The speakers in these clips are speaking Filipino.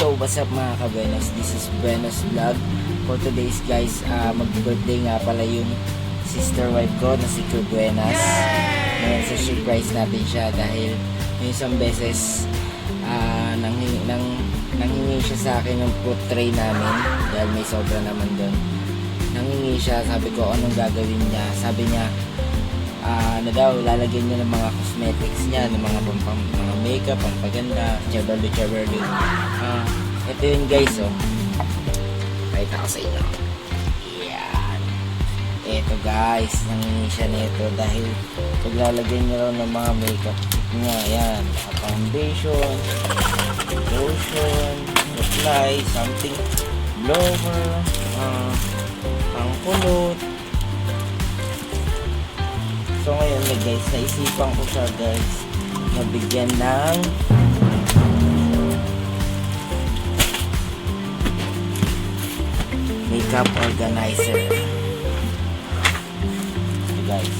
Yo, what's up mga ka-Buenos? This is Buenos Vlog. For today's guys, mag-birthday nga pala yung sister wife ko na si Kurt Buenas. Ngayon sa surprise natin siya dahil yung isang beses nanghingi siya sa akin ng fruit tray namin dahil may sobra naman doon. Nanghingi siya, sabi ko anong gagawin niya. Sabi niya, lalagyan niya ng mga cosmetics niya, ng mga makeup, pampaganda, chabarlo. Ito yun guys, oh. Pakita ko sa inyo. Yan. Ito guys, nangingi siya nito dahil paglalagyan niya raw ng mga makeup niya. Yan, foundation, lotion, apply, something, blower, pangkulot. So ngayon guys, naisipan ko siya guys, nabigyan ng makeup organizer. So guys,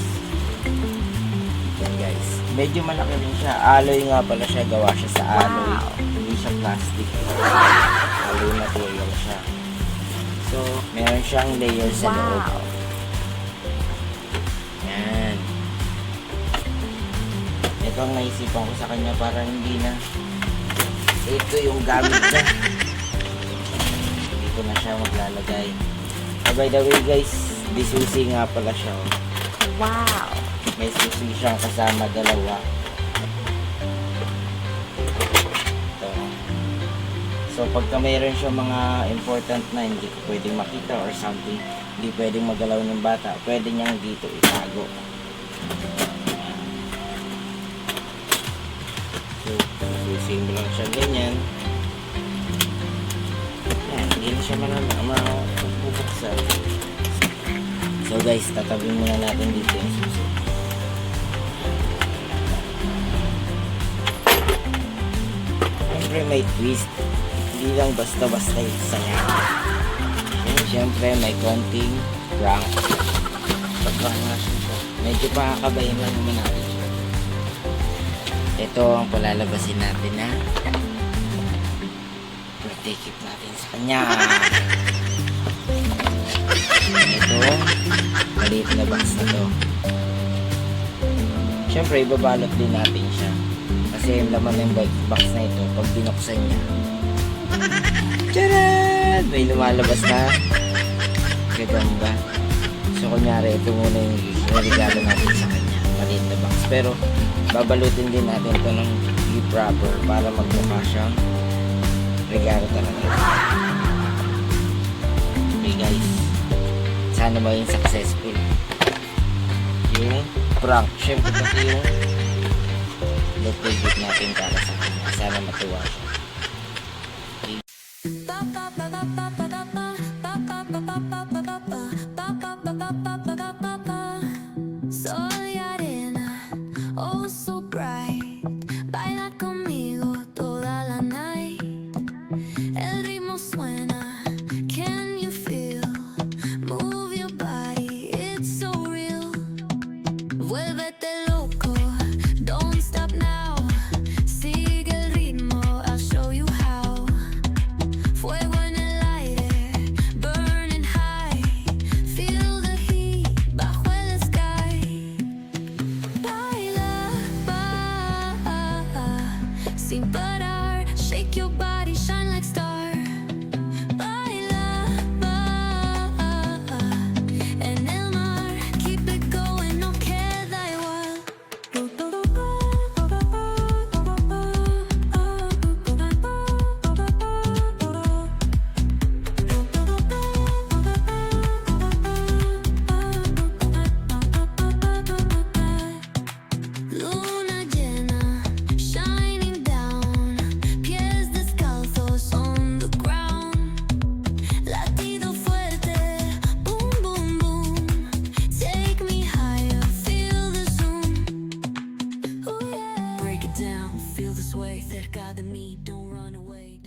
yan guys, medyo malaki rin siya. Alloy nga pala siya, gawa siya sa alloy. Hindi siya plastic. Alloy material siya. So meron siyang layer sa loob. Yan. Ito ang naisipan ko sa kanya para hindi na ito yung gamit niya. Dito na siya maglalagay. By the way guys, di susi nga pala siya. Wow! May susi siyang kasama, dalawa. Ito. So pagka mayroon siya mga important na hindi ko pwedeng makita or something, hindi pwedeng magalaw ng bata, pwede niyang dito itago. So, susi mo lang siya ganyan. Yan, hindi na siya mabubuksan. So guys, tatabing muna natin dito yung susi. Siyempre may twist. Hindi lang basta-basta yung saya. Siyempre may konting prank. Pag-prank na siya. Medyo pakakabayin lang naman natin siya. Ito ang palalabasin natin na birthday gift natin sa kanya. Ito, maliit na box na to. Siyempre, ibabalot din natin siya. Kasi yung laman ng box na ito, pag binuksan niya, tcharan! May lumalabas na gagamba. So, kunyari, ito muna yung regalo natin sa kanya. Maliit na box. Pero, babalutin din natin ito ng gift wrapper para magmukha siyang regalo talaga. Okay guys, sana maging successful yung prank. Siyempre kasi yung birthday gift natin para sa kanya. Sana matuwa siya. Sin parar, shake your body, shine like star. Baila, en el mar, keep it going, no queda igual. Luna llena, shining down, pies descalzos on the ground. Latido fuerte, boom, boom, boom. Take me higher, feel the zoom. Oh yeah. Break it down, feel the sway. Cerca de mí, don't run away.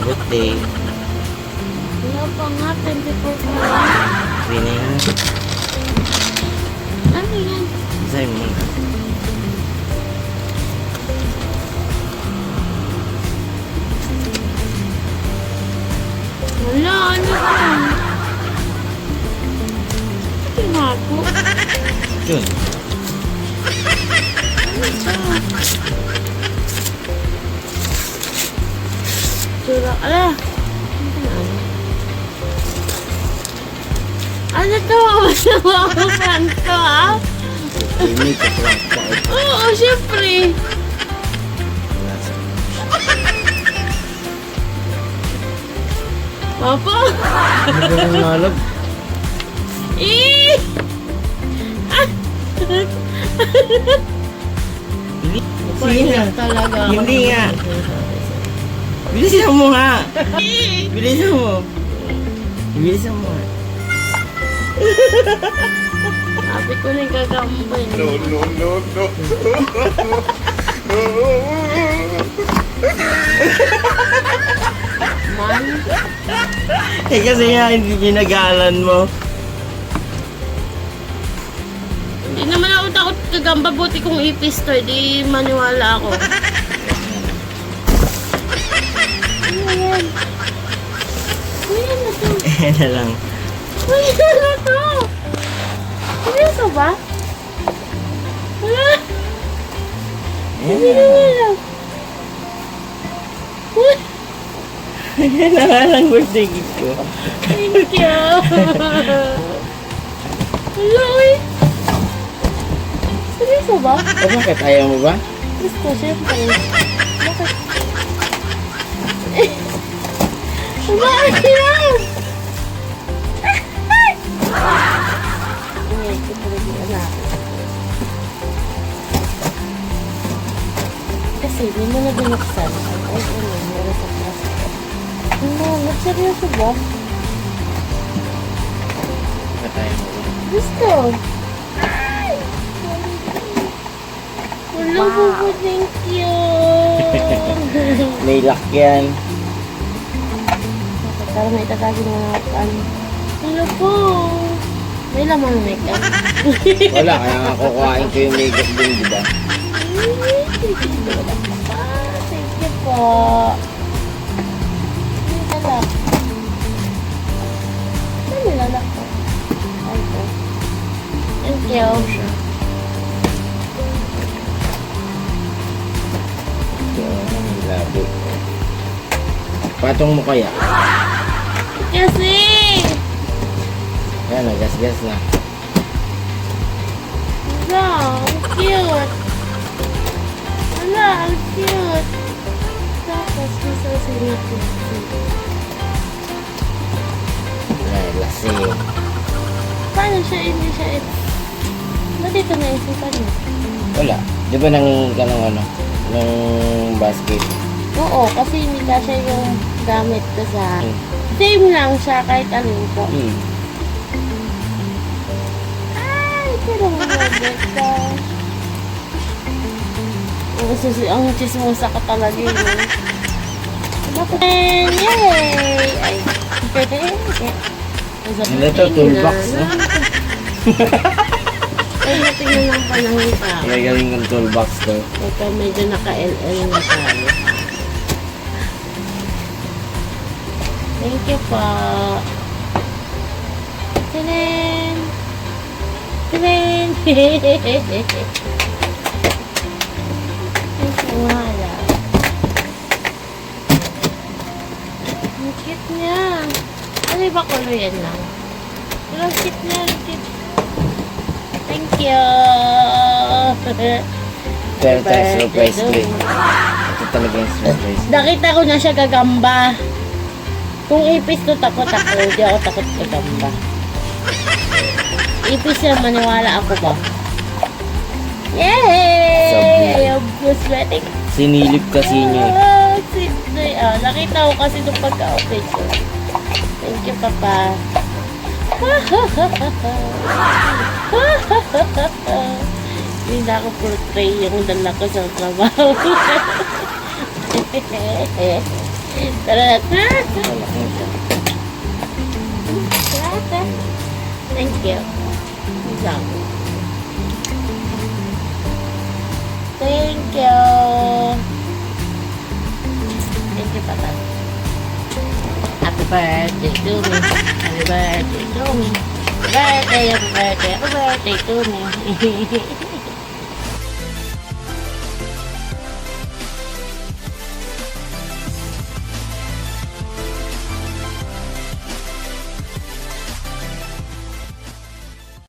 Birthday. Wala pa nga, 24 pa. Winning. Ano yan? Basahin mo muna. Wala, ano ba? Tinago. Yun. Ano ba? Sura, ala. Ano to? Masama ako fan to, ah? Ini ko lang kahit Oo, syempre. nasa. Papa? Ano ba yung nalog? Eh! Ah! Sige na. Talaga. Hindi nga. Bilisan mo nga. Eh! Bilisan mo. Bilisan mo nga. Sabi ko na yung gagambay. Man, Eh kasi nga hindi pinagalan mo. hindi naman ako takot gagamba. Buti kong ipis to. Di maniwala ako. Ano yan? Ano yan na to? Eh na lang. Ano yan na to? Seryoso ba? Ah! Hindi na lang. Uy! Ayan na nga lang birthday gift ko. Thank you! Hello, eh! Seryoso ba? O bakit? Ayaw mo ba? Gusto, syempre. Bakit? Eh! Bakit yan? Ay, ito talaga yung anak. Kasi, hindi mo na binuksan. Ay, ano, meron sa plastic. Ano, nagseryoso ba? Bakit ayaw mo ba? Gusto. Ay! Wala po po, thank you. May lock yan. Para may tatagin mo na ano. Hello po. May laman ng makeup. Wala, kaya nga kukuhain ko yung makeup din, di ba? Thank you po. Ano nilalak? Ano nilalak po? Ay po. Thank you. Ito, ang labo. Patong mo kaya? Kasi! Yan, nagasgas na. Wala, ang cute. Wala, ang cute. Tapos, nasa sinat ko. Ay, lasing. Paano siya, hindi siya ito? Ba't ito naisipan niya? Wala. Di ba nang ano, nung basket? Oo, kasi hindi siya yung gamit ko sa... Hmm. Same lang siya kahit alin po. Hmm. Ay, pero mababit ka. Ang chismosa ka talaga yun. Bakit? Yay! Ay. Ano to? Toolbox, no? Ay, natingnan lang pa ng ita. Gagaling ng toolbox to. Ito medyo naka-LL na tayo. Thank you po. Tinin! Tinin! Ang wala. Ang cute niya. Ano ba color yan lang? Pero ang cute niya. Ang cute. Thank you! Pero tayo surprise ko eh. Ito talaga yung surprise. Nakita ko na siya gagamba. Kung ipis to takot ako, di ako takot gagamba. Ipis siya, maniwala ako ba? Yay! Ang cosmetic. Sinilip kasi niyo eh. Nakita ko kasi nung pagka-open ko. Thank you, Papa. Hindi na ako portray yung dala ko sa trabaho. Tara, Malaking siya. Thank you. Isang. birthday to me. Happy birthday to me. Happy birthday to me.